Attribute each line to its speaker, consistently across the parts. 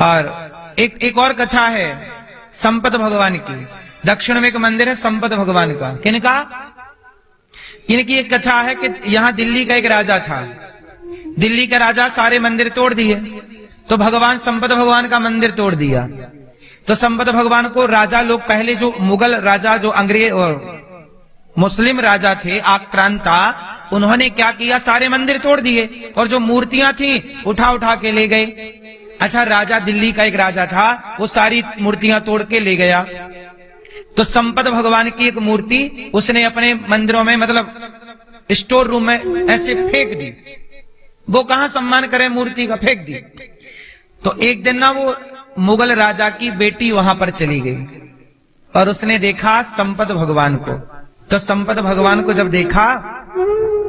Speaker 1: और एक और कथा है संपत भगवान की। दक्षिण में एक मंदिर है संपत भगवान का। किनका? इनकी एक कथा है कि यहाँ दिल्ली का एक राजा था। दिल्ली का राजा सारे मंदिर तोड़ दिए, तो भगवान संपत भगवान का मंदिर तोड़ दिया। तो संपत भगवान को राजा लोग, पहले जो मुगल राजा, जो अंग्रेज और मुस्लिम राजा थे आक्रांता, उन्होंने क्या किया, सारे मंदिर तोड़ दिए और जो मूर्तियां थी उठा उठा के ले गए। अच्छा, राजा दिल्ली का एक राजा था, वो सारी मूर्तियां तोड़ के ले गया। तो संपत भगवान की एक मूर्ति उसने अपने मंदिरों में, मतलब स्टोर रूम में ऐसे फेंक दी। वो कहां सम्मान करे मूर्ति का, फेंक दी। तो एक दिन ना वो मुगल राजा की बेटी वहां पर चली गई और उसने देखा संपत भगवान को। तो संपत भगवान को जब देखा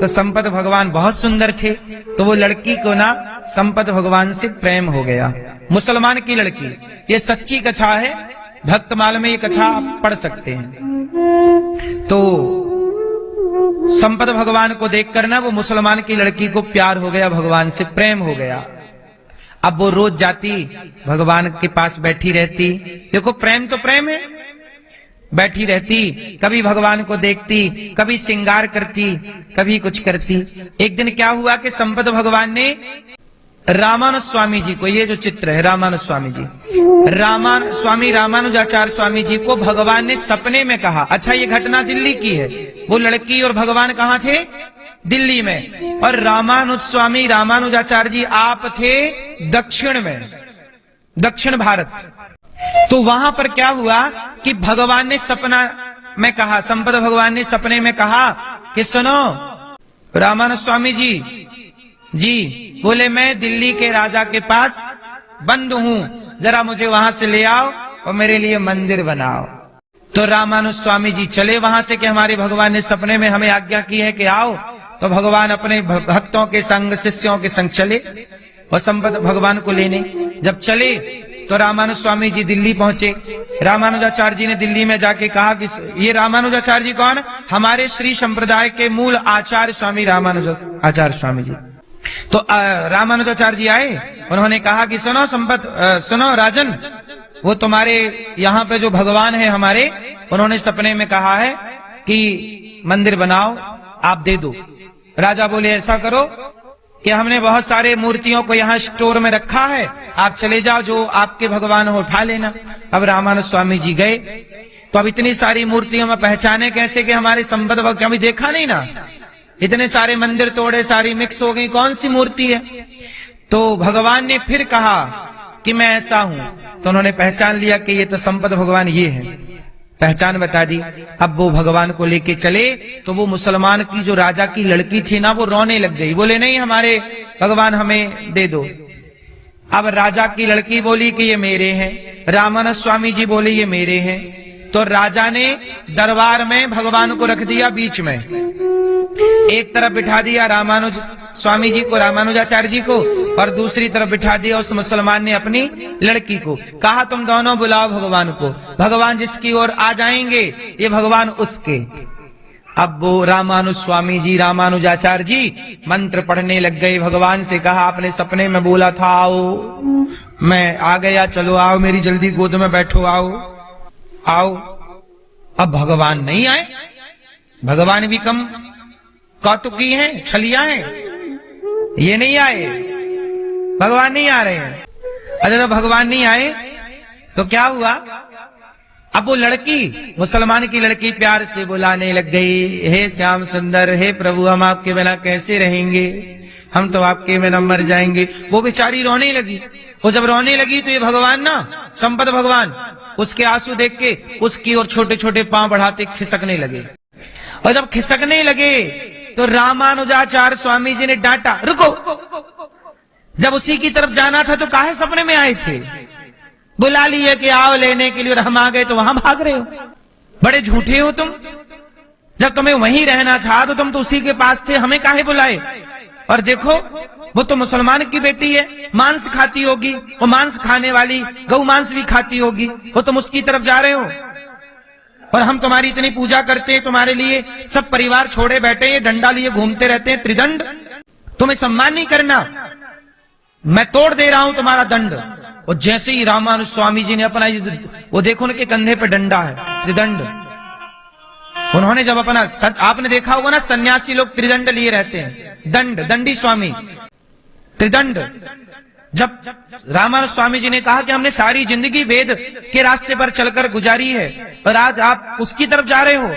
Speaker 1: तो संपत भगवान बहुत सुंदर थे, तो वो लड़की को ना संपत भगवान से प्रेम हो गया। मुसलमान की लड़की, ये सच्ची कथा है, भक्तमाल में ये कथा आप पढ़ सकते हैं। तो संपत भगवान को देखकर ना वो मुसलमान की लड़की को प्यार हो गया, भगवान से प्रेम हो गया। अब वो रोज जाती भगवान के पास बैठी रहती। देखो प्रेम तो प्रेम है, बैठी रहती, कभी भगवान को देखती, कभी श्रृंगार करती, कभी कुछ करती। एक दिन क्या हुआ कि संपत भगवान ने रामानुज स्वामी जी को, ये जो चित्र है रामानुज स्वामी जी, स्वामी रामानुजाचार्य स्वामी जी को भगवान ने सपने में कहा। अच्छा, ये घटना दिल्ली की है, वो लड़की और भगवान कहाँ थे? दिल्ली में। और रामानुज स्वामी रामानुजाचार्य जी आप थे दक्षिण में, दक्षिण भारत। तो वहां पर क्या हुआ कि भगवान ने सपना में कहा, संपत भगवान ने सपने में कहा कि सुनो रामानुज स्वामी जी बोले, मैं दिल्ली के राजा के पास बंद हूं, जरा मुझे वहां से ले आओ और मेरे लिए मंदिर बनाओ। तो रामानुज स्वामी जी चले वहां से कि हमारे भगवान ने सपने में हमें आज्ञा की है कि आओ। तो भगवान अपने भक्तों के संग, शिष्यों के संग चले और संपत भगवान को लेने। जब चले तो रामानुज स्वामी जी दिल्ली पहुंचे। रामानुजाचार्य जी ने दिल्ली में जाके कहा कि ये रामानुजाचार्य जी कौन? हमारे श्री संप्रदाय के मूल आचार्य स्वामी रामानुजाचार्य स्वामी जी। तो रामानुजाचार्य जी आए, उन्होंने कहा कि सुनो सुनो राजन, वो तुम्हारे यहाँ पे जो भगवान है हमारे, उन्होंने सपने में कहा है कि मंदिर बनाओ, आप दे दो। राजा बोले ऐसा करो कि हमने बहुत सारे मूर्तियों को यहाँ स्टोर में रखा है, आप चले जाओ, जो आपके भगवान हो उठा लेना। अब रामानुज स्वामी जी गए, तो अब इतनी सारी मूर्तियों में पहचाने कैसे कि हमारे संपत भगवान, कभी देखा नहीं ना, इतने सारे मंदिर तोड़े, सारी मिक्स हो गई, कौन सी मूर्ति है? तो भगवान ने फिर कहा कि मैं ऐसा हूं। तो उन्होंने पहचान लिया कि ये तो संपत भगवान ये है, पहचान बता दी। अब वो भगवान को लेके चले, तो वो मुसलमान की जो राजा की लड़की थी ना, वो रोने लग गई, बोले नहीं हमारे भगवान हमें दे दो। अब राजा की लड़की बोली कि ये मेरे हैं, रामानुज स्वामी जी बोले ये मेरे हैं। तो राजा ने दरबार में भगवान को रख दिया बीच में, एक तरफ बिठा दिया रामानुज स्वामी जी को, रामानुजाचार्य जी को, और दूसरी तरफ बिठा दिया उस मुसलमान ने अपनी लड़की को। कहा तुम दोनों बुलाओ भगवान को, भगवान जिसकी ओर आ जाएंगे ये भगवान उसके। अब वो रामानुज स्वामी जी रामानुजाचार्य जी मंत्र पढ़ने लग गए। भगवान से कहा आपने सपने में बोला था आओ, मैं आ गया, चलो आओ मेरी जल्दी गोद में बैठो, आओ आओ। अब भगवान नहीं आए, भगवान भी कम कौतुकी हैं, छलिया हैं, ये नहीं आए, भगवान नहीं आ रहे हैं। अच्छा, तो भगवान नहीं आए तो क्या हुआ? अब वो लड़की, मुसलमान की लड़की प्यार से बुलाने लग गई, हे श्याम सुंदर, हे प्रभु हम आपके बिना कैसे रहेंगे, हम तो आपके बिना मर जाएंगे। वो बेचारी रोने लगी। वो जब रोने लगी तो ये भगवान ना, संपत भगवान, उसके आंसू देख के उसकी और छोटे छोटे पांव बढ़ाते खिसकने लगे। और जब खिसकने लगे तो रामानुजाचार्य स्वामी जी ने डांटा, रुको, जब उसी की तरफ जाना था तो काहे सपने में आए थे? बुला लिए कि आओ लेने के लिए, और हम आ गए तो वहां भाग रहे हो, बड़े झूठे हो तुम। जब तुम्हें वहीं रहना था तो तुम तो उसी के पास थे, हमें काहे बुलाए? और देखो वो तो मुसलमान की बेटी है, मांस खाती होगी, वो मांस खाने वाली, गौ मांस भी खाती होगी, वो तुम उसकी तरफ जा रहे हो, और हम तुम्हारी इतनी पूजा करते हैं, तुम्हारे लिए सब परिवार छोड़े बैठे, ये डंडा लिए घूमते रहते हैं, त्रिदंड, तुम्हें सम्मान नहीं करना, मैं तोड़ दे रहा हूं तुम्हारा दंड। और जैसे ही रामानुज स्वामी जी ने अपना वो देखो उनके कंधे पे डंडा है, त्रिदंड। उन्होंने जब अपना आपने देखा होगा ना, सन्यासी लोग त्रिदंड लिए रहते हैं, दंडी स्वामी त्रिदंड। जब रामानुज स्वामी जी ने कहा कि हमने सारी जिंदगी वेद के रास्ते पर चलकर गुजारी है, पर आज आप उसकी तरफ जा रहे हो,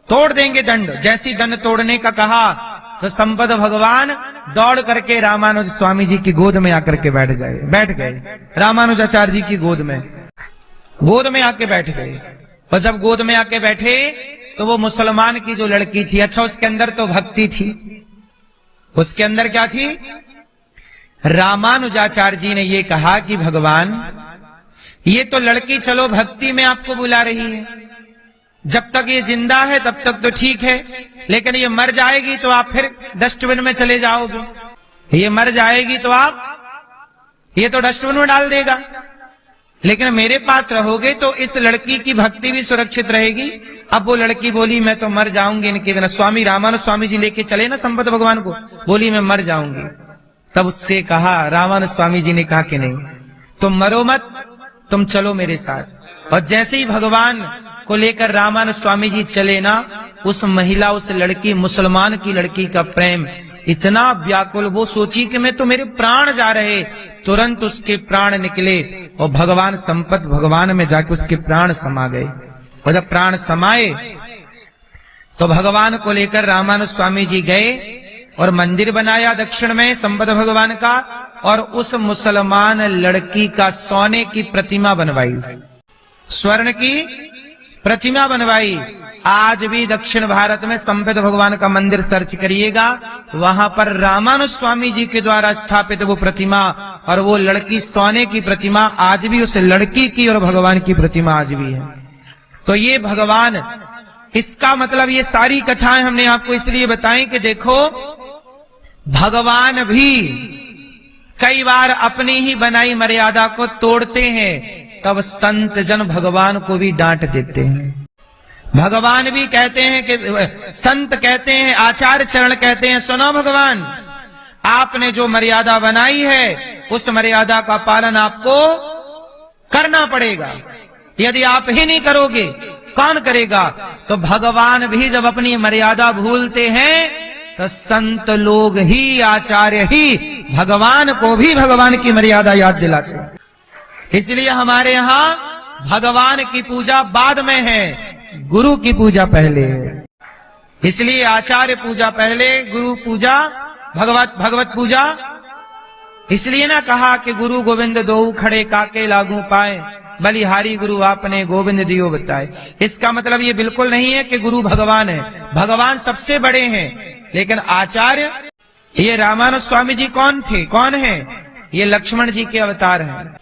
Speaker 1: तोड़ देंगे दंड। जैसी दंड तोड़ने का कहा तो संपद भगवान दौड़ करके रामानुज स्वामी जी की गोद में आकर के बैठ गए। रामानुजाचार्य जी की गोद में आके बैठ गए। और जब गोद में आके बैठे तो वो मुसलमान की जो लड़की थी, अच्छा उसके अंदर तो भक्ति थी, उसके अंदर क्या थी? रामानुजाचार्य जी ने ये कहा कि भगवान ये तो लड़की चलो भक्ति में आपको बुला रही है, जब तक ये जिंदा है तब तक तो ठीक है, लेकिन ये मर जाएगी तो आप फिर डस्टबिन में चले जाओगे। ये मर जाएगी तो आप ये तो डस्टबिन में डाल देगा, लेकिन मेरे पास रहोगे तो इस लड़की की भक्ति भी सुरक्षित रहेगी। अब वो लड़की बोली मैं तो मर जाऊंगी इनके बिना। स्वामी रामानुज स्वामी जी लेके चले ना संपत भगवान को, बोली मैं मर जाऊंगी। तब उससे कहा, रामानुज स्वामी जी ने कहा कि नहीं तुम मरो मत, तुम चलो मेरे साथ। और जैसे ही भगवान को लेकर रामानुज स्वामी जी चले ना, उस महिला, उस लड़की, मुसलमान की लड़की का प्रेम इतना व्याकुल, वो सोची कि मैं तो मेरे प्राण जा रहे, तुरंत उसके प्राण निकले और भगवान संपत भगवान में जाके उसके प्राण समा गए। और जब प्राण समाए तो भगवान को लेकर रामानुज स्वामी जी गए और मंदिर बनाया दक्षिण में संपत भगवान का, और उस मुसलमान लड़की का सोने की प्रतिमा बनवाई, स्वर्ण की प्रतिमा बनवाई। आज भी दक्षिण भारत में संपत भगवान का मंदिर सर्च करिएगा, वहां पर रामानुज स्वामी जी के द्वारा स्थापित वो प्रतिमा और वो लड़की सोने की प्रतिमा आज भी, उस लड़की की और भगवान की प्रतिमा आज भी है। तो ये भगवान, इसका मतलब ये सारी कथाएं हमने आपको इसलिए बताई कि देखो भगवान भी कई बार अपनी ही बनाई मर्यादा को तोड़ते हैं, तब संत जन भगवान को भी डांट देते हैं। भगवान भी कहते हैं कि संत कहते हैं, आचार्य चरण कहते हैं, सुनो भगवान आपने जो मर्यादा बनाई है उस मर्यादा का पालन आपको करना पड़ेगा, यदि आप ही नहीं करोगे कौन करेगा? तो भगवान भी जब अपनी मर्यादा भूलते हैं तो संत लोग ही, आचार्य ही भगवान को भी भगवान की मर्यादा याद दिलाते हैं। इसलिए हमारे यहाँ भगवान की पूजा बाद में है, गुरु की पूजा पहले है। इसलिए आचार्य पूजा पहले, गुरु पूजा, भगवत पूजा। इसलिए ना कहा कि गुरु गोविंद दोऊ खड़े काके लागू पाए, बलिहारी गुरु आपने गोविंद दियो बताए। इसका मतलब ये बिल्कुल नहीं है कि गुरु भगवान है, भगवान सबसे बड़े हैं, लेकिन आचार्य, ये रामानुज स्वामी जी कौन थे, कौन है? ये लक्ष्मण जी के अवतार हैं।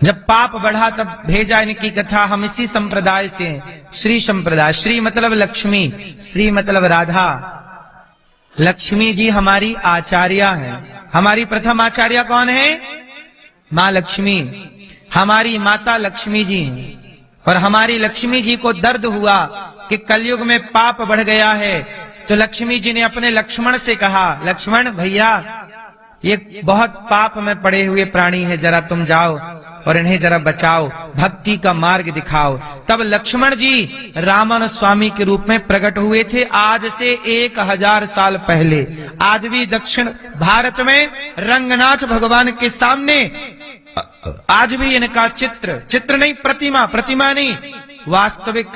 Speaker 1: जब पाप बढ़ा तब भेजा इनकी कथा, हम इसी संप्रदाय से हैं, श्री संप्रदाय। श्री मतलब लक्ष्मी, श्री मतलब राधा। लक्ष्मी जी हमारी आचार्या हैं। हमारी प्रथम आचार्या कौन है? माँ लक्ष्मी। हमारी माता लक्ष्मी जी हैं। और हमारी लक्ष्मी जी को दर्द हुआ कि कलयुग में पाप बढ़ गया है, तो लक्ष्मी जी ने अपने लक्ष्मण से कहा, लक्ष्मण भैया ये बहुत पाप में पड़े हुए प्राणी है, जरा तुम जाओ और इन्हें जरा बचाओ, भक्ति का मार्ग दिखाओ। तब लक्ष्मण जी रामानुज स्वामी के रूप में प्रकट हुए थे, आज से 1000 साल पहले। आज भी दक्षिण भारत में रंगनाथ भगवान के सामने आज भी इनका चित्र नहीं, प्रतिमा नहीं, वास्तविक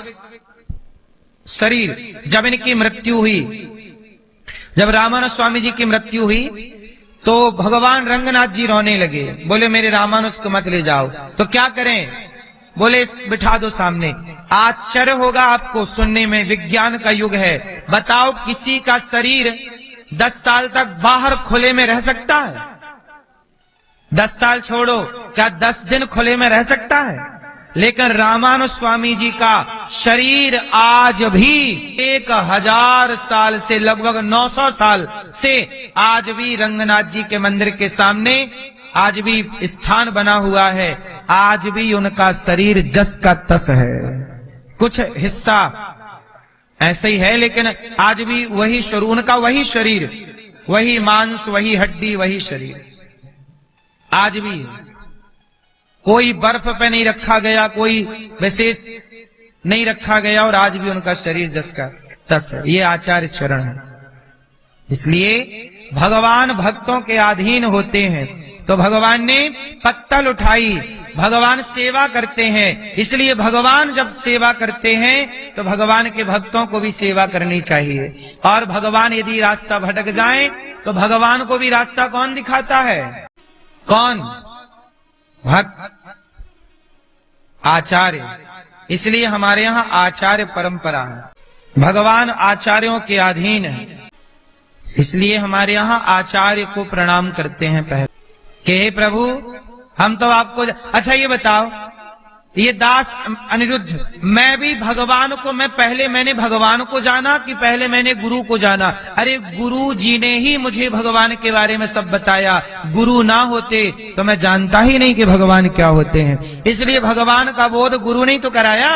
Speaker 1: शरीर। जब इनकी मृत्यु हुई, जब रामानुज स्वामी जी की मृत्यु हुई, तो भगवान रंगनाथ जी रोने लगे, बोले मेरे रामानुज को मत ले जाओ। तो क्या करें? बोले बिठा दो सामने। आश्चर्य होगा आपको सुनने में, विज्ञान का युग है। बताओ किसी का शरीर 10 साल तक बाहर खुले में रह सकता है? 10 साल छोड़ो, क्या 10 दिन खुले में रह सकता है? लेकिन रामानुज स्वामी जी का शरीर आज भी 1000 साल से लगभग 900 साल से आज भी रंगनाथ जी के मंदिर के सामने आज भी स्थान बना हुआ है। आज भी उनका शरीर जस का तस है, कुछ हिस्सा ऐसे ही है, लेकिन आज भी वही शरीर, उनका वही शरीर, वही मांस, वही हड्डी, वही शरीर आज भी है। कोई बर्फ पे नहीं रखा गया, कोई विशेष नहीं रखा गया, और आज भी उनका शरीर जस का तस है। ये आचार्य चरण है। इसलिए भगवान भक्तों के अधीन होते हैं। तो भगवान ने पत्तल उठाई, भगवान सेवा करते हैं। इसलिए भगवान जब सेवा करते हैं तो भगवान के भक्तों को भी सेवा करनी चाहिए। और भगवान यदि रास्ता भटक जाए तो भगवान को भी रास्ता कौन दिखाता है? कौन? भक्त, आचार्य। इसलिए हमारे यहां आचार्य परंपरा है। भगवान आचार्यों के अधीन है। इसलिए हमारे यहां आचार्य को प्रणाम करते हैं पहले कि हे प्रभु, हम तो आपको। अच्छा ये बताओ, ये दास अनिरुद्ध, मैं भी भगवान को, मैंने भगवान को जाना कि पहले मैंने गुरु को जाना? अरे गुरु जी ने ही मुझे भगवान के बारे में सब बताया। गुरु ना होते तो मैं जानता ही नहीं कि भगवान क्या होते हैं। इसलिए भगवान का बोध गुरु ने तो कराया।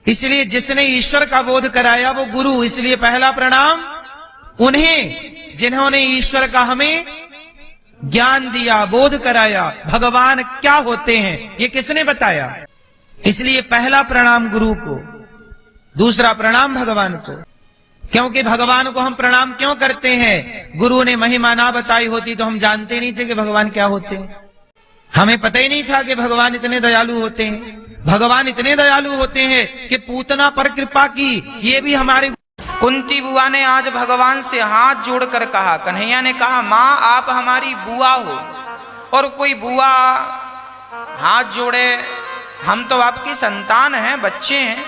Speaker 1: इसलिए जिसने ईश्वर का बोध कराया वो गुरु। इसलिए पहला प्रणाम उन्हें जिन्होंने ईश्वर का हमें ज्ञान दिया, बोध कराया। भगवान क्या होते हैं ये किसने बताया? इसलिए पहला प्रणाम गुरु को, दूसरा प्रणाम भगवान को। क्योंकि भगवान को हम प्रणाम क्यों करते हैं? गुरु ने महिमा ना बताई होती तो हम जानते नहीं थे कि भगवान क्या होते हैं। हमें पता ही नहीं था कि भगवान इतने दयालु होते हैं। भगवान इतने दयालु होते हैं कि पूतना पर कृपा की। ये भी हमारे कुंती बुआ ने आज भगवान से हाथ जोड़कर कहा। कन्हैया ने कहा, माँ आप हमारी बुआ हो। और कोई बुआ हाथ जोड़े, हम तो आपकी संतान हैं, बच्चे हैं।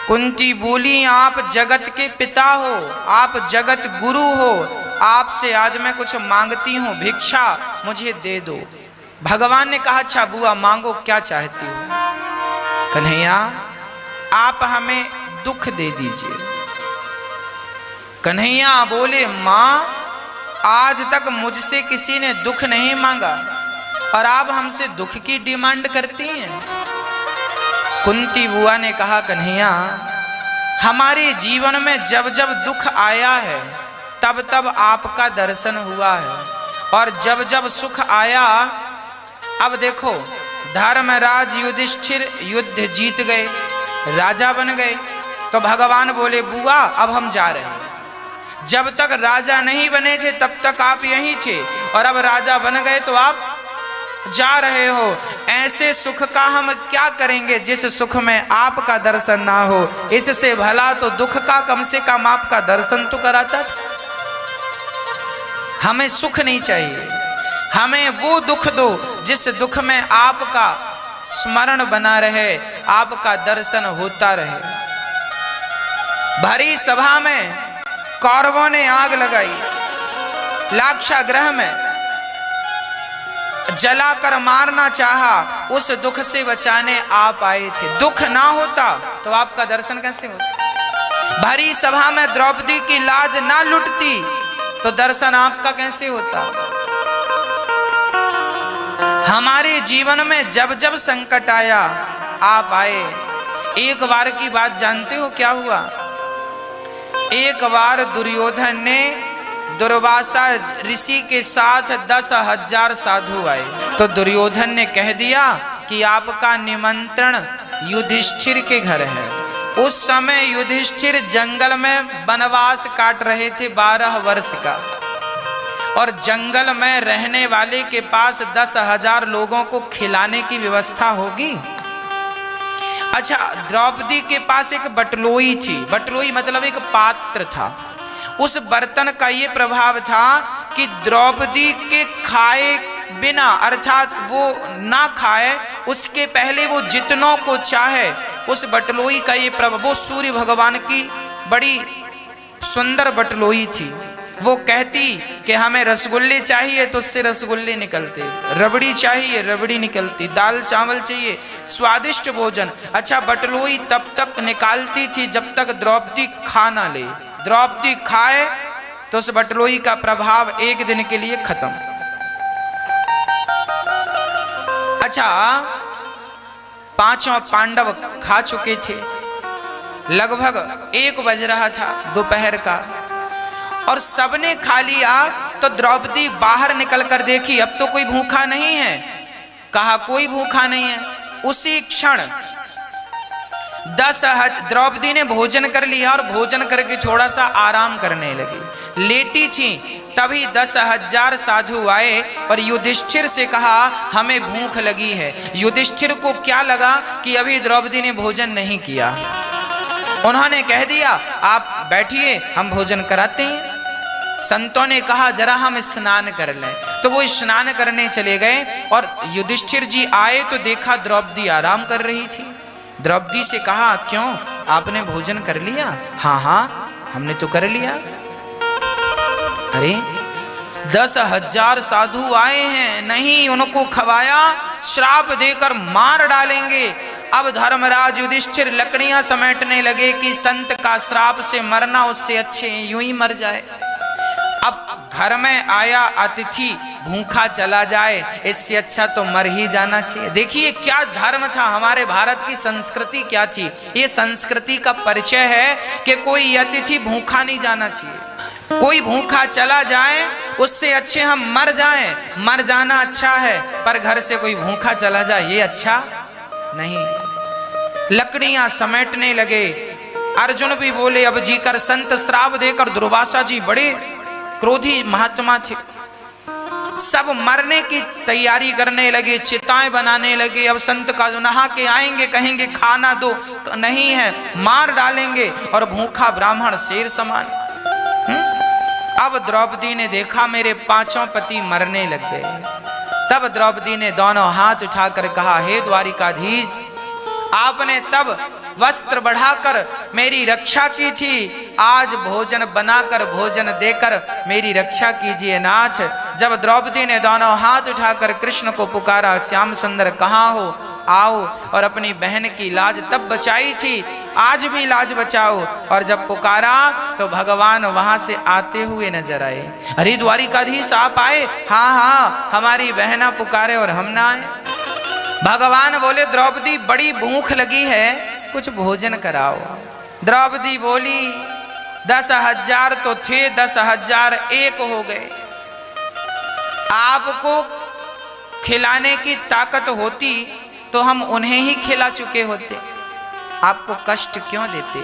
Speaker 1: कुंती बोली, आप जगत के पिता हो, आप जगत गुरु हो, आपसे आज मैं कुछ मांगती हूं, भिक्षा मुझे दे दो। भगवान ने कहा, अच्छा बुआ मांगो, क्या चाहती हो? कन्हैया आप हमें दुख दे दीजिए। कन्हैया बोले, माँ आज तक मुझसे किसी ने दुख नहीं मांगा और आप हमसे दुख की डिमांड करती हैं। कुंती बुआ ने कहा, कन्हैया हमारे जीवन में जब जब दुख आया है तब तब आपका दर्शन हुआ है, और जब जब सुख आया, अब देखो धर्मराज युधिष्ठिर युद्ध जीत गए, राजा बन गए। तो भगवान बोले, बुआ अब हम जा रहे हैं। जब तक राजा नहीं बने थे तब तक आप यहीं थे, और अब राजा बन गए तो आप जा रहे हो। ऐसे सुख का हम क्या करेंगे जिस सुख में आपका दर्शन ना हो? इससे भला तो दुख का कम से कम आपका दर्शन तो कराता था। हमें सुख नहीं चाहिए, हमें वो दुख दो जिस दुख में आपका स्मरण बना रहे, आपका दर्शन होता रहे। भरी सभा में कौरवों ने आग लगाई, लाक्षागृह में जलाकर मारना चाहा, उस दुख से बचाने आप आए थे। दुख ना होता तो आपका दर्शन कैसे होता? भरी सभा में द्रौपदी की लाज ना लुटती तो दर्शन आपका कैसे होता? हमारे जीवन में जब जब संकट आया आप आए। एक बार की बात जानते हो क्या हुआ? एक बार दुर्योधन ने दुर्वासा ऋषि के साथ 10,000 साधु आए, तो दुर्योधन ने कह दिया कि आपका निमंत्रण युधिष्ठिर के घर है। उस समय युधिष्ठिर जंगल में वनवास काट रहे थे 12 वर्ष का, और जंगल में रहने वाले के पास 10,000 लोगों को खिलाने की व्यवस्था होगी? अच्छा, द्रौपदी के पास एक बटलोई थी। बटलोई मतलब एक पात्र था। उस बर्तन का ये प्रभाव था कि द्रौपदी के खाए बिना, अर्थात वो ना खाए उसके पहले वो जितनों को चाहे, उस बटलोई का ये प्रभाव। वो सूर्य भगवान की बड़ी सुंदर बटलोई थी। वो कहती कि हमें रसगुल्ले चाहिए तो उससे रसगुल्ले निकलते, रबड़ी चाहिए रबड़ी निकलती, दाल चावल चाहिए, स्वादिष्ट भोजन। अच्छा, बटलोई तब तक निकालती थी जब तक द्रौपदी खा ना ले। द्रौपदी खाए तो उस बटलोई का प्रभाव एक दिन के लिए खत्म। अच्छा, पांचों पांडव खा चुके थे। लगभग 1 बज रहा था दोपहर का, और सबने खा लिया। तो द्रौपदी बाहर निकल कर देखी, अब तो कोई भूखा नहीं है। कहा कोई भूखा नहीं है। उसी क्षण द्रौपदी ने भोजन कर लिया और भोजन करके थोड़ा सा आराम करने लगी, लेटी थी। तभी 10,000 साधु आए और युधिष्ठिर से कहा हमें भूख लगी है। युधिष्ठिर को क्या लगा कि अभी द्रौपदी ने भोजन नहीं किया। उन्होंने कह दिया आप बैठिए, हम भोजन कराते हैं। संतों ने कहा जरा हम स्नान कर लें, तो वो स्नान करने चले गए और युधिष्ठिर जी आए तो देखा द्रौपदी आराम कर रही थी। द्रौपदी से कहा क्यों, आपने भोजन कर लिया? हाँ हाँ हमने तो कर लिया। अरे 10,000 साधु आए हैं, नहीं उनको खवाया, श्राप देकर मार डालेंगे। अब धर्मराज युधिष्ठिर लकड़ियां समेटने लगे कि संत का श्राप से मरना उससे अच्छे यूं ही मर जाए। अब घर में आया अतिथि भूखा चला जाए, इससे अच्छा तो मर ही जाना चाहिए। देखिए क्या धर्म था, हमारे भारत की संस्कृति क्या थी। ये संस्कृति का परिचय है कि कोई अतिथि भूखा नहीं जाना चाहिए। कोई भूखा चला जाए उससे अच्छे हम मर जाएं, मर जाना अच्छा है, पर घर से कोई भूखा चला जाए ये अच्छा नहीं। लकड़ियां समेटने लगे। अर्जुन भी बोले अब जीकर संत श्राप देकर। दुर्वासा जी बड़े क्रोधी महात्मा थे, सब मरने की तैयारी करने लगे, चिताएं बनाने लगे। अब संत का नहा के आएंगे, कहेंगे खाना दो, नहीं है मार डालेंगे, और भूखा ब्राह्मण शेर समान। अब द्रौपदी ने देखा मेरे 5 पति मरने लग गए। तब द्रौपदी ने दोनों हाथ उठाकर कहा हे द्वारिकाधीश, आपने तब वस्त्र बढ़ाकर मेरी रक्षा की थी, आज भोजन बनाकर भोजन देकर मेरी रक्षा कीजिए नाथ। जब द्रौपदी ने दोनों हाथ उठाकर कृष्ण को पुकारा श्याम सुंदर कहाँ हो, आओ, और अपनी बहन की लाज तब बचाई थी, आज भी लाज बचाओ। और जब पुकारा तो भगवान वहां से आते हुए नजर आए। अरे द्वारिकाधीश आप आए? हाँ हाँ हमारी बहना पुकारे और हम ना आए। भगवान बोले द्रौपदी बड़ी भूख लगी है, कुछ भोजन कराओ। द्रौपदी बोली 10,000 तो थे, 10,000 एक हो गए। आपको खिलाने की ताकत होती तो हम उन्हें ही खिला चुके होते, आपको कष्ट क्यों देते?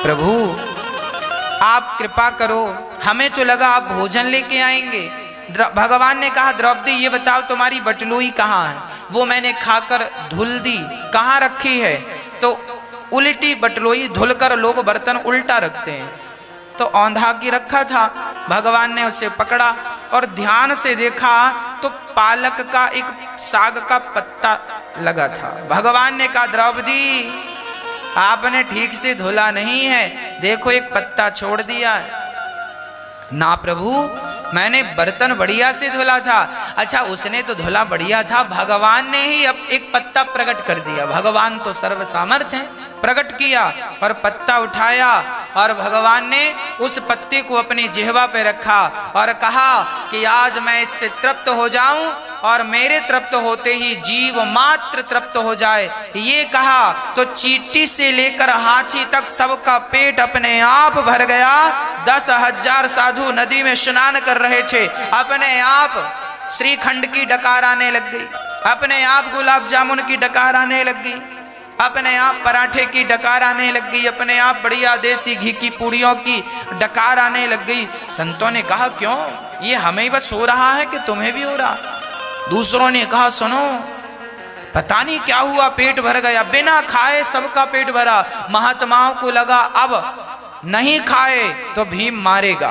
Speaker 1: प्रभु आप कृपा करो, हमें तो लगा आप भोजन लेके आएंगे। भगवान ने कहा द्रौपदी ये बताओ तुम्हारी बटलुई कहाँ है? वो मैंने खाकर धुल दी। कहाँ रखी है? तो उल्टी बटलोई धुलकर लोग बर्तन उल्टा रखते हैं, तो औंधा की रखा था। भगवान ने उसे पकड़ा और ध्यान से देखा तो पालक का एक साग का पत्ता लगा था। भगवान ने कहा द्रौपदी आपने ठीक से धुला नहीं है, देखो एक पत्ता छोड़ दिया है। ना प्रभु मैंने बर्तन बढ़िया से धुला था। अच्छा उसने तो धुला बढ़िया था, भगवान ने ही अब एक पत्ता प्रकट कर दिया। भगवान तो सर्व सामर्थ्य है, प्रकट किया और पत्ता उठाया और भगवान ने उस पत्ते को अपनी जिह्वा पे रखा और कहा कि आज मैं इससे तृप्त हो जाऊं और मेरे तृप्त होते ही जीव मात्र तृप्त हो जाए। ये कहा तो चींटी से लेकर हाथी तक सबका पेट अपने आप भर गया। 10,000 साधु नदी में स्नान कर रहे थे, अपने आप श्रीखंड की डकार आने लग गई, अपने आप गुलाब जामुन की डकार आने लग गई, अपने आप पराठे की डकार आने लग गई, अपने आप बढ़िया देसी घी की पूड़ियों की डकार आने लग गई। संतों ने कहा क्यों, ये हमें बस हो रहा है कि तुम्हें भी हो रहा? दूसरों ने कहा सुनो पता नहीं क्या हुआ, पेट भर गया, बिना खाए सबका पेट भरा। महात्माओं को लगा अब नहीं खाए तो भीम मारेगा,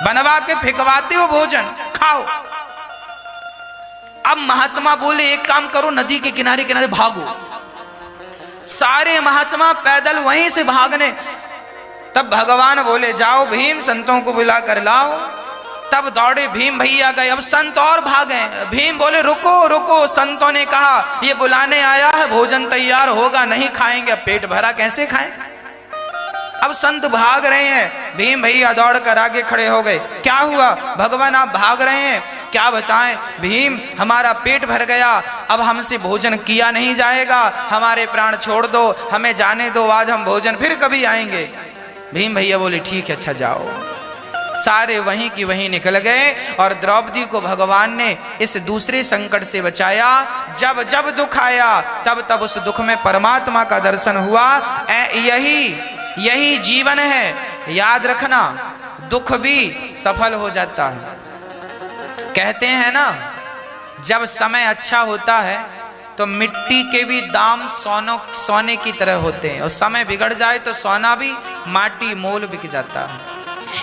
Speaker 1: बनवा के फेंकवाते हो भोजन, खाओ। अब महात्मा बोले एक काम करो, नदी के किनारे किनारे भागो। सारे महात्मा पैदल वहीं से भागने। तब भगवान बोले जाओ भीम संतों को बुला कर लाओ। तब दौड़े भीम भैया गए, अब संत और भागे। भीम बोले रुको रुको, संतों ने कहा ये बुलाने आया है, भोजन तैयार होगा, नहीं खाएंगे, पेट भरा कैसे खाएं? अब संत भाग रहे हैं, भीम भैया दौड़ कर आगे खड़े हो गए। क्या हुआ भगवान आप भाग रहे हैं? क्या बताएं भीम, हमारा पेट भर गया, अब हमसे भोजन किया नहीं जाएगा, हमारे प्राण छोड़ दो, हमें जाने दो, आज हम भोजन फिर कभी आएंगे। भीम भैया बोले ठीक है अच्छा जाओ।
Speaker 2: सारे वहीं की वहीं निकल गए और द्रौपदी को भगवान ने इस दूसरे संकट से बचाया। जब जब दुख आया तब तब उस दुख में परमात्मा का दर्शन हुआ। यही जीवन है, याद रखना, दुख भी सफल हो जाता है। कहते हैं ना, जब समय अच्छा होता है तो मिट्टी के भी दाम सोने की तरह होते हैं, और समय बिगड़ जाए तो सोना भी माटी मोल बिक जाता है।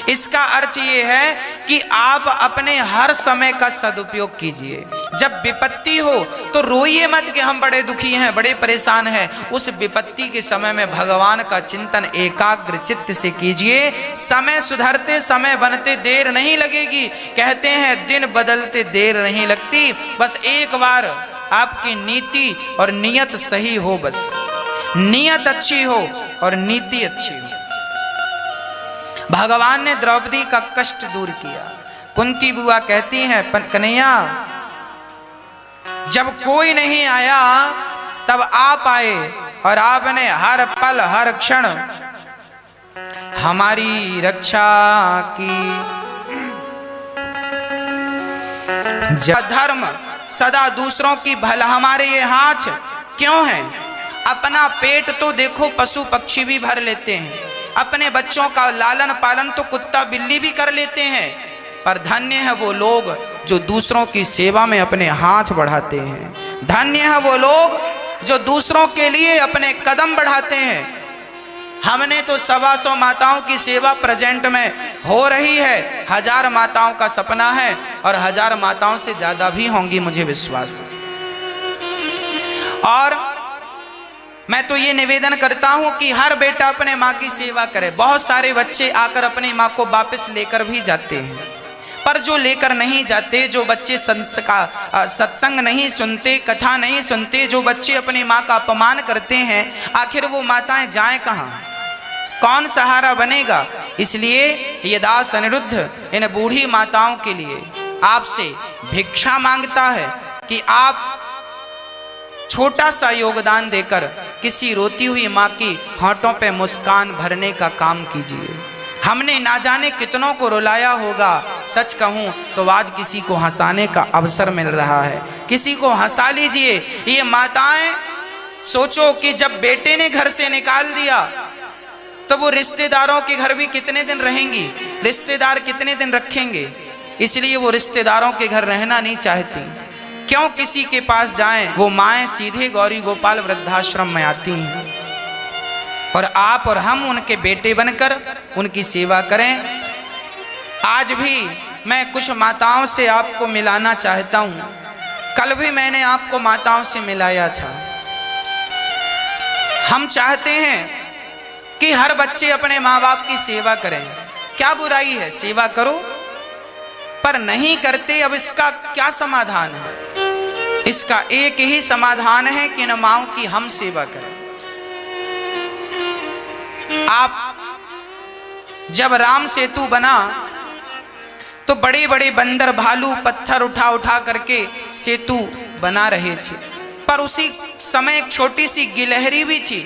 Speaker 2: इसका अर्थ ये है कि आप अपने हर समय का सदुपयोग कीजिए। जब विपत्ति हो तो रोइए मत कि हम बड़े दुखी हैं, बड़े परेशान हैं। उस विपत्ति के समय में भगवान का चिंतन एकाग्र चित्त से कीजिए। समय सुधरते, समय बनते देर नहीं लगेगी। कहते हैं दिन बदलते देर नहीं लगती। बस एक बार आपकी नीति और नियत सही हो, बस नियत अच्छी हो और नीति अच्छी हो। भगवान ने द्रौपदी का कष्ट दूर किया। कुंती बुआ कहती हैं, कन्हैया जब कोई नहीं आया तब आप आए, और आपने हर पल हर क्षण हमारी रक्षा की। धर्म सदा दूसरों की भला, हमारे ये हाथ क्यों हैं? अपना पेट तो देखो पशु पक्षी भी भर लेते हैं, अपने बच्चों का लालन पालन तो कुत्ता बिल्ली भी कर लेते हैं, पर धन्य है वो लोग जो दूसरों की सेवा में अपने हाथ बढ़ाते हैं। धन्य है वो लोग जो दूसरों के लिए अपने कदम बढ़ाते हैं। हमने तो 125 माताओं की सेवा प्रेजेंट में हो रही है। 1000 माताओं का सपना है, और 1000 माताओं से ज्यादा भी होंगी, मुझे विश्वास है। और मैं तो ये निवेदन करता हूं कि हर बेटा अपने माँ की सेवा करे। बहुत सारे बच्चे आकर अपनी माँ को वापस लेकर भी जाते हैं, पर जो लेकर नहीं जाते, जो बच्चे सत्संग नहीं सुनते, कथा नहीं सुनते, जो बच्चे अपनी माँ का अपमान करते हैं, आखिर वो माताएं जाएं कहाँ? कौन सहारा बनेगा? इसलिए ये दास अनिरुद्ध इन बूढ़ी माताओं के लिए आपसे भिक्षा मांगता है कि आप छोटा सा योगदान देकर किसी रोती हुई माँ की होंठों पे मुस्कान भरने का काम कीजिए। हमने ना जाने कितनों को रुलाया होगा। सच कहूँ तो आज किसी को हंसाने का अवसर मिल रहा है, किसी को हंसा लीजिए। ये माताएं सोचो कि जब बेटे ने घर से निकाल दिया तो वो रिश्तेदारों के घर भी कितने दिन रहेंगी, रिश्तेदार कितने दिन रखेंगे। इसलिए वो रिश्तेदारों के घर रहना नहीं चाहती। क्यों किसी के पास जाएं? वो माएँ सीधे गौरी गोपाल वृद्धाश्रम में आती हैं, और आप और हम उनके बेटे बनकर उनकी सेवा करें। आज भी मैं कुछ माताओं से आपको मिलाना चाहता हूं। कल भी मैंने आपको माताओं से मिलाया था। हम चाहते हैं कि हर बच्चे अपने माँ बाप की सेवा करें। क्या बुराई है? सेवा करो, पर नहीं करते। अब इसका क्या समाधान है? इसका एक ही समाधान है कि इन माँओं की हम सेवा करें। आप जब राम सेतु बना तो बड़े बड़े बंदर भालू पत्थर उठा उठा करके सेतु बना रहे थे, पर उसी समय एक छोटी सी गिलहरी भी थी,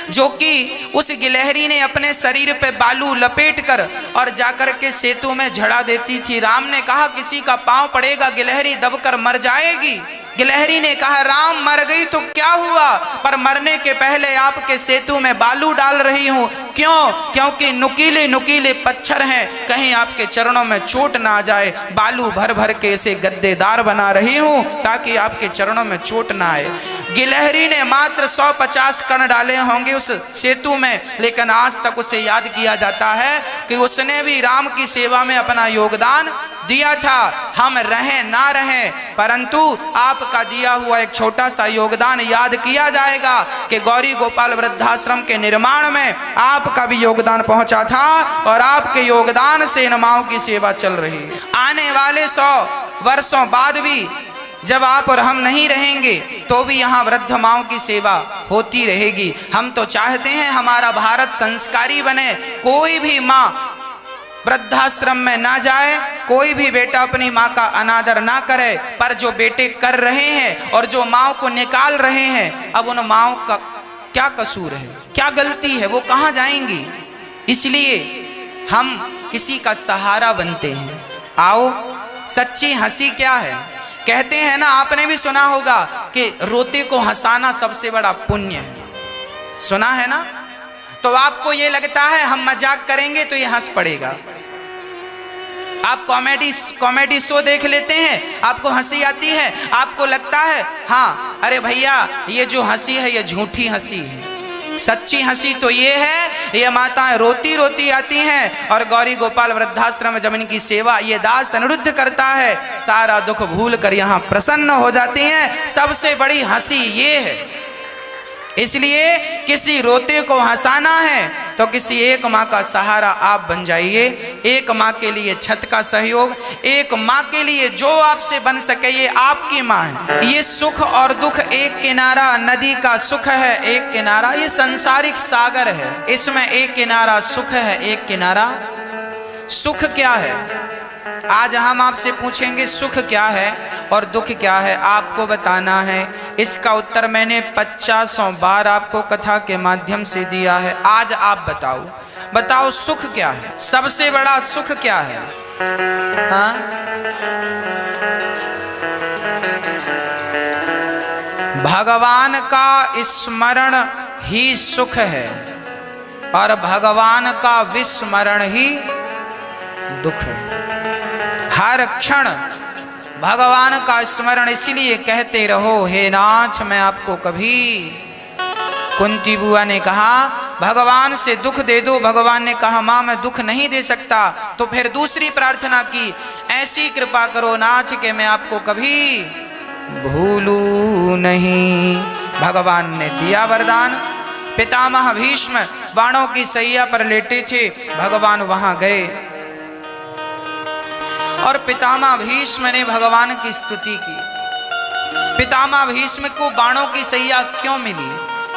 Speaker 2: जो कि उस गिलहरी ने अपने शरीर पे बालू लपेट कर और जाकर के सेतु में झड़ा देती थी। राम ने कहा किसी का पांव पड़ेगा, गिलहरी दबकर मर जाएगी। गिलहरी ने कहा राम मर गई तो क्या हुआ, पर मरने के पहले आपके सेतु में बालू डाल रही हूं। क्यों? क्योंकि नुकीले नुकीले पत्थर हैं, कहीं आपके चरणों में चोट ना आ जाए। बालू भर भर के इसे गद्देदार बना रही हूं ताकि आपके चरणों में चोट ना आए। गिलहरी ने मात्र 150 कण डाले होंगे उस सेतु में, लेकिन आज तक उसे याद किया जाता है कि उसने भी राम की सेवा में अपना योगदान दिया था। हम रहें ना रहें, परंतु आपका दिया हुआ एक छोटा सा योगदान याद किया जाएगा कि गौरी गोपाल वृद्धाश्रम के निर्माण में आपका भी योगदान पहुंचा था, और आपके योगदान से इन माँओं की सेवा चल रही है। आने वाले 100 वर्षों बाद भी जब आप और हम नहीं रहेंगे तो भी यहाँ वृद्ध माँओं की सेवा होती रहेगी। हम तो चाहते हैं हमारा भारत संस्कारी बने। कोई भी माँ वृद्धाश्रम में ना जाए, कोई भी बेटा अपनी माँ का अनादर ना करे, पर जो बेटे कर रहे हैं और जो माँ को निकाल रहे हैं, अब उन माँ का क्या कसूर है, क्या गलती है, वो कहाँ जाएंगी? इसलिए हम किसी का सहारा बनते हैं। आओ, सच्ची हंसी क्या है? कहते हैं ना, आपने भी सुना होगा कि रोते को हंसाना सबसे बड़ा पुण्य है। सुना है ना? तो आपको ये लगता है हम मजाक करेंगे तो ये हंस पड़ेगा। आप कॉमेडी शो देख लेते हैं, आपको हंसी आती है, आपको लगता है हाँ अरे भैया ये जो हंसी है ये झूठी हंसी है। सच्ची हंसी तो ये है, ये माताएं रोती रोती आती हैं और गौरी गोपाल वृद्धाश्रम जब इनकी सेवा ये दास अनिरुद्ध करता है, सारा दुख भूल कर यहाँ प्रसन्न हो जाती हैं। सबसे बड़ी हंसी ये है। इसलिए किसी रोते को हंसाना है तो किसी एक माँ का सहारा आप बन जाइए। एक माँ के लिए छत का सहयोग, एक माँ के लिए जो आपसे बन सके, ये आपकी माँ है। ये सुख और दुख एक किनारा नदी का सुख है, एक किनारा ये सांसारिक सागर है, इसमें एक किनारा सुख है, एक किनारा सुख क्या है? आज हम आपसे पूछेंगे सुख क्या है और दुख क्या है, आपको बताना है। इसका उत्तर मैंने 50 बार आपको कथा के माध्यम से दिया है। आज आप बताओ सुख क्या है? सबसे बड़ा सुख क्या है? हाँ? भगवान का स्मरण ही सुख है और भगवान का विस्मरण ही दुख है। हर क्षण भगवान का स्मरण, इसलिए कहते रहो हे नाथ मैं आपको कभी। कुंती बुआ ने कहा भगवान से दुख दे दो, भगवान ने कहा मां मैं दुख नहीं दे सकता। तो फिर दूसरी प्रार्थना की, ऐसी कृपा करो नाथ के मैं आपको कभी भूलूं नहीं। भगवान ने दिया वरदान। पितामह भीष्म बाणों की सैया पर लेटे थे, भगवान वहां गए और पितामह भीष्म ने भगवान की स्तुति की। पितामह भीष्म को बाणों की सैया क्यों मिली?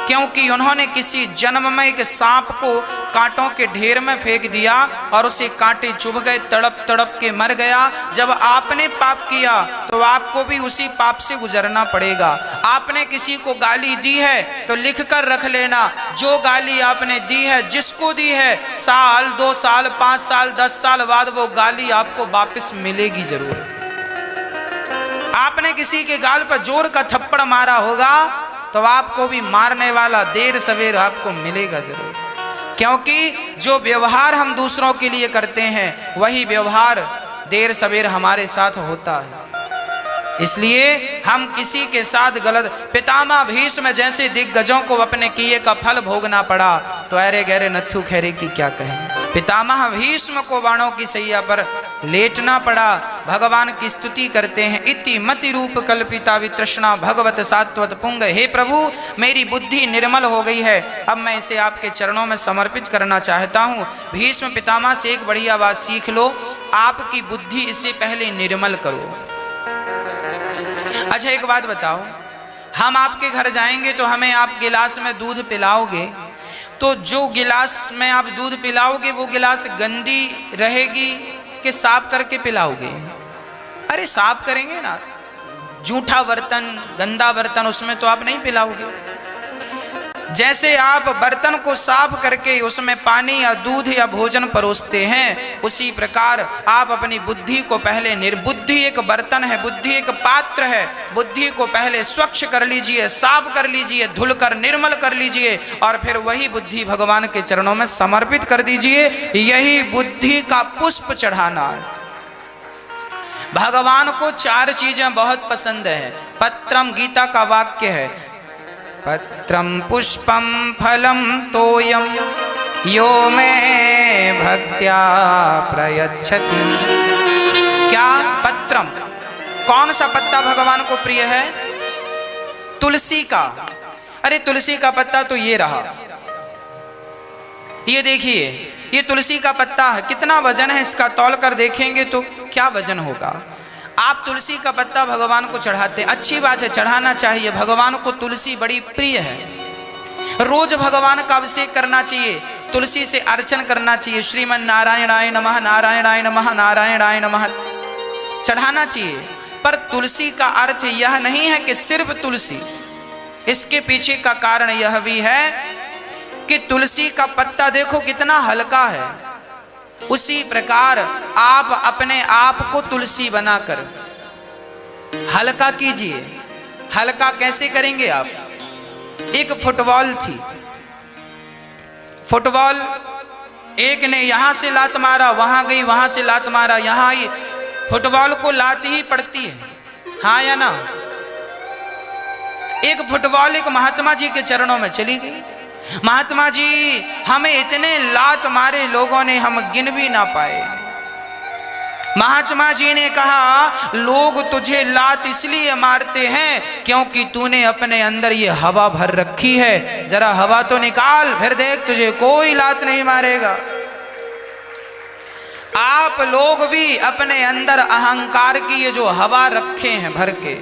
Speaker 2: क्योंकि उन्होंने किसी जन्म में एक सांप को कांटों के ढेर में फेंक दिया और उसे कांटे चुभ गए, तड़प तड़प के मर गया। जब आपने पाप किया तो आपको भी उसी पाप से गुजरना पड़ेगा। आपने किसी को गाली दी है तो लिख कर रख लेना, जो गाली आपने दी है, जिसको दी है, साल 2 साल 5 साल 10 साल बाद वो गाली आपको वापस मिलेगी जरूर। आपने किसी के गाल पर जोर का थप्पड़ मारा होगा तो आपको भी मारने वाला देर सवेर आपको मिलेगा जरूर। क्योंकि जो व्यवहार हम दूसरों के लिए करते हैं वही व्यवहार देर सवेर हमारे साथ होता है। इसलिए हम किसी के साथ गलत, पितामह भीष्म जैसे दिग्गजों को अपने किए का फल भोगना पड़ा तो अरे गहरे नत्थु खैरे की क्या कहें। पितामह भीष्म को बाणों की सैया पर लेटना पड़ा। भगवान की स्तुति करते हैं, इति मति रूप कल्पिता वितृष्णा भगवत सात्वत पुंग। हे प्रभु मेरी बुद्धि निर्मल हो गई है, अब मैं इसे आपके चरणों में समर्पित करना चाहता हूँ। भीष्म पितामह से एक बढ़िया बात सीख लो, आपकी बुद्धि इससे पहले निर्मल करो। अच्छा एक बात बताओ, हम आपके घर जाएंगे तो हमें आप गिलास में दूध पिलाओगे, तो जो गिलास में आप दूध पिलाओगे वो गिलास गंदी रहेगी कि साफ करके पिलाओगे? अरे साफ करेंगे ना, जूठा बर्तन गंदा बर्तन उसमें तो आप नहीं पिलाओगे। जैसे आप बर्तन को साफ करके उसमें पानी या दूध या भोजन परोसते हैं, उसी प्रकार आप अपनी बुद्धि को पहले बुद्धि एक बर्तन है, बुद्धि एक पात्र है, बुद्धि को पहले स्वच्छ कर लीजिए, साफ कर लीजिए, धुलकर निर्मल कर लीजिए और फिर वही बुद्धि भगवान के चरणों में समर्पित कर दीजिए। यही बुद्धि का पुष्प चढ़ाना है। भगवान को 4 चीजें बहुत पसंद है। पत्रम, गीता का वाक्य है, पत्रम पुष्पम फलम तोयम यो मे भक्त्या प्रयच्छति। क्या? पत्रम। कौन सा पत्ता भगवान को प्रिय है? तुलसी का। अरे तुलसी का पत्ता तो ये रहा, ये देखिए, ये तुलसी का पत्ता है। कितना वजन है इसका? तौल कर देखेंगे तो क्या वजन होगा। आप तुलसी का पत्ता भगवान को चढ़ाते, अच्छी बात है, चढ़ाना चाहिए। भगवान को तुलसी बड़ी प्रिय है। रोज भगवान का अभिषेक करना चाहिए, तुलसी से अर्चन करना चाहिए। श्रीमन नारायणाय नमः, नारायणाय नमः, नारायणाय नमः चढ़ाना चाहिए। पर तुलसी का अर्थ यह नहीं है कि सिर्फ तुलसी, इसके पीछे का कारण यह भी है कि तुलसी का पत्ता देखो कितना हल्का है उसी प्रकार आप अपने आप को तुलसी बनाकर हल्का कीजिए। हल्का कैसे करेंगे आप? एक फुटबॉल थी, फुटबॉल एक ने यहां से लात मारा, वहां गई, वहां से लात मारा, यहां आई, फुटबॉल को लात ही पड़ती है, हाँ या ना? एक फुटबॉल एक महात्मा जी के चरणों में चली गई। महात्मा जी हमें इतने लात मारे लोगों ने, हम गिन भी ना पाए। महात्मा जी ने कहा, लोग तुझे लात इसलिए मारते हैं क्योंकि तूने अपने अंदर ये हवा भर रखी है, जरा हवा तो निकाल, फिर देख तुझे कोई लात नहीं मारेगा। आप लोग भी अपने अंदर अहंकार की ये जो हवा रखे हैं भर के,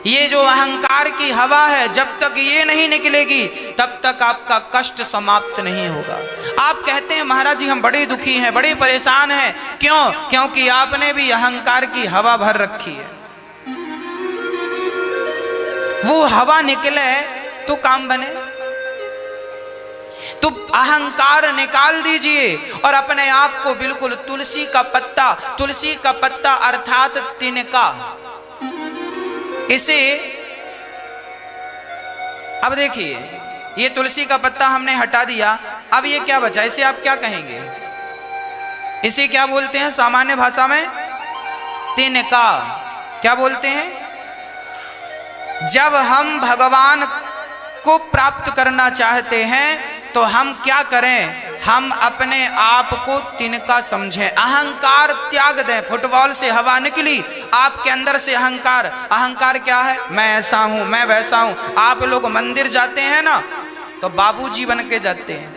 Speaker 2: ये जो अहंकार की हवा है, जब तक ये नहीं निकलेगी तब तक आपका कष्ट समाप्त नहीं होगा। आप कहते हैं महाराज जी हम बड़े दुखी हैं, बड़े परेशान हैं, क्यों? क्योंकि आपने भी अहंकार की हवा भर रखी है। वो हवा निकले तो काम बने, तो अहंकार निकाल दीजिए और अपने आप को बिल्कुल तुलसी का पत्ता, तुलसी का पत्ता अर्थात तिनका, इसे अब देखिए, ये तुलसी का पत्ता हमने हटा दिया, अब ये क्या बचा? इसे आप क्या कहेंगे? इसे क्या बोलते हैं सामान्य भाषा में? तिनका। क्या बोलते हैं? जब हम भगवान को प्राप्त करना चाहते हैं तो हम क्या करें? हम अपने आप को तिनका समझें, अहंकार त्याग दें। फुटबॉल से हवा निकली, आपके अंदर से अहंकार, अहंकार क्या है? मैं ऐसा हूं, मैं वैसा हूं। आप लोग मंदिर जाते हैं ना तो बाबूजी बन के जाते हैं,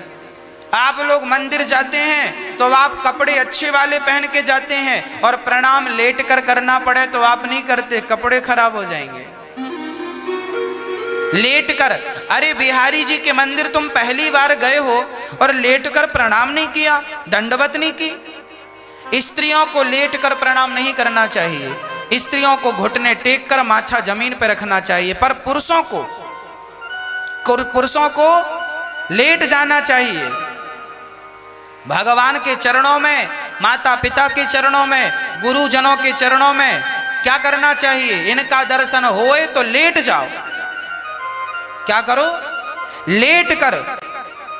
Speaker 2: आप लोग मंदिर जाते हैं तो आप कपड़े अच्छे वाले पहन के जाते हैं, और प्रणाम लेट कर करना पड़े तो आप नहीं करते, कपड़े खराब हो जाएंगे। लेट कर, अरे बिहारी जी के मंदिर तुम पहली बार गए हो और लेट कर प्रणाम नहीं किया, दंडवत नहीं की। स्त्रियों को लेट कर प्रणाम नहीं करना चाहिए, स्त्रियों को घुटने टेक कर माथा जमीन पर रखना चाहिए, पर पुरुषों को लेट जाना चाहिए। भगवान के चरणों में, माता पिता के चरणों में, गुरुजनों के चरणों में क्या करना चाहिए? इनका दर्शन होए तो लेट जाओ। क्या करो? लेट कर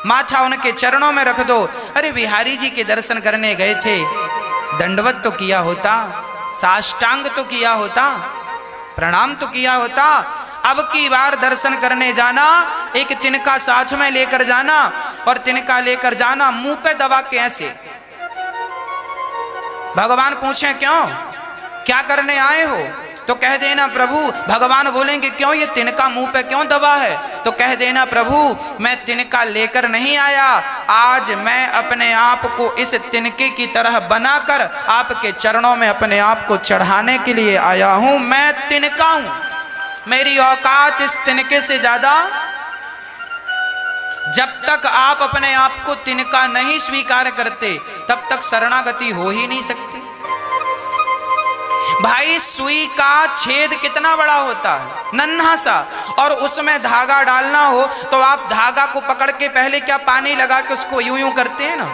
Speaker 2: माथा उनके चरणों में रख दो। अरे बिहारी जी के दर्शन करने गए थे, दंडवत तो किया होता, साष्टांग तो किया होता, प्रणाम तो किया होता। अब की बार दर्शन करने जाना, एक तिनका साथ में लेकर जाना, और तिनका लेकर जाना मुंह पे दबा के ऐसे। भगवान पूछे क्यों, क्या करने आए हो? तो कह देना प्रभु, भगवान बोलेंगे क्यों ये तिनका मुंह पे क्यों दबा है? तो कह देना प्रभु मैं तिनका लेकर नहीं आया, आज मैं अपने आप को इस तिनके की तरह बनाकर आपके चरणों में अपने आप को चढ़ाने के लिए आया हूं। मैं तिनका हूं, मेरी औकात इस तिनके से ज्यादा। जब तक आप अपने आप को तिनका नहीं स्वीकार करते तब तक शरणागति हो ही नहीं सकती। भाई सुई का छेद कितना बड़ा होता है, नन्हा सा, और उसमें धागा डालना हो तो आप धागा को पकड़ के पहले क्या पानी लगा के उसको यूं यूं करते हैं ना,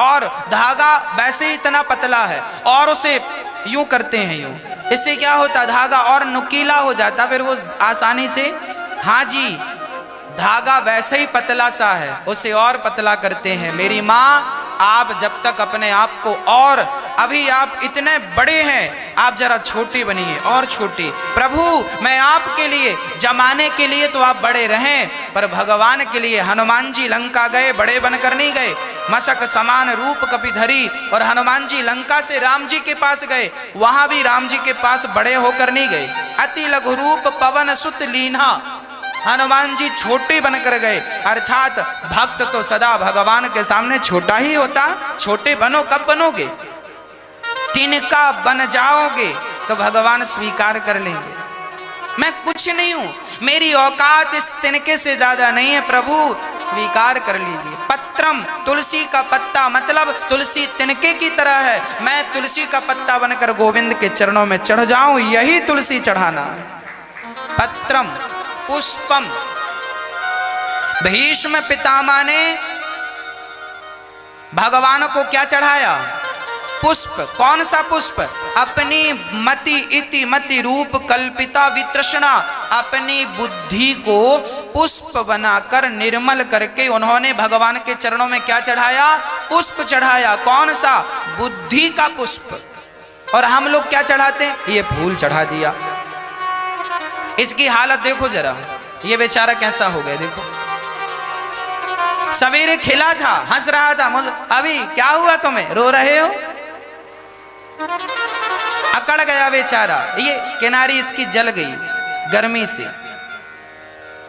Speaker 2: और धागा वैसे ही इतना पतला है और उसे यूं करते हैं यूं, इससे क्या होता, धागा और नुकीला हो जाता, फिर वो आसानी से, हाँ जी, धागा वैसे ही पतला सा है, उसे और पतला करते हैं। मेरी माँ, आप जब तक अपने आप को, और अभी आप इतने बड़े हैं, आप जरा छोटे बनिए और छोटे। प्रभु मैं आपके लिए, जमाने के लिए तो आप बड़े रहें, पर भगवान के लिए हनुमान जी लंका गए, बड़े बनकर नहीं गए। मशक समान रूप कपिधरी, और हनुमान जी लंका से राम जी के पास गए, वहां भी राम जी के पास बड़े होकर नहीं गए। अति लघु रूप पवन सुत लीन्हा, हनुमान जी छोटे बनकर गए, अर्थात भक्त तो सदा भगवान के सामने छोटा ही होता। छोटे बनो, कब बनोगे? तिनका बन जाओगे तो भगवान स्वीकार कर लेंगे। मैं कुछ नहीं हूं, मेरी औकात इस तिनके से ज्यादा नहीं है, प्रभु स्वीकार कर लीजिए। पत्रम, तुलसी का पत्ता, मतलब तुलसी तिनके की तरह है, मैं तुलसी का पत्ता बनकर गोविंद के चरणों में चढ़ जाऊं, यही तुलसी चढ़ाना है। पत्रम पुष्पम, भीष्म पितामह ने भगवान को क्या चढ़ाया? पुष्प। कौन सा पुष्प? अपनी मति इति मति रूप कल्पिता वितृष्णा, अपनी बुद्धि को पुष्प बनाकर निर्मल करके उन्होंने भगवान के चरणों में क्या चढ़ाया? पुष्प चढ़ाया। कौन सा? बुद्धि का पुष्प। और हम लोग क्या चढ़ाते हैं? ये फूल चढ़ा दिया। इसकी हालत देखो जरा, ये बेचारा कैसा हो गया देखो। सवेरे खिला था, हंस रहा था, अभी क्या हुआ तुम्हें? रो रहे हो? अकड़ गया बेचारा, ये किनारी इसकी जल गई गर्मी से।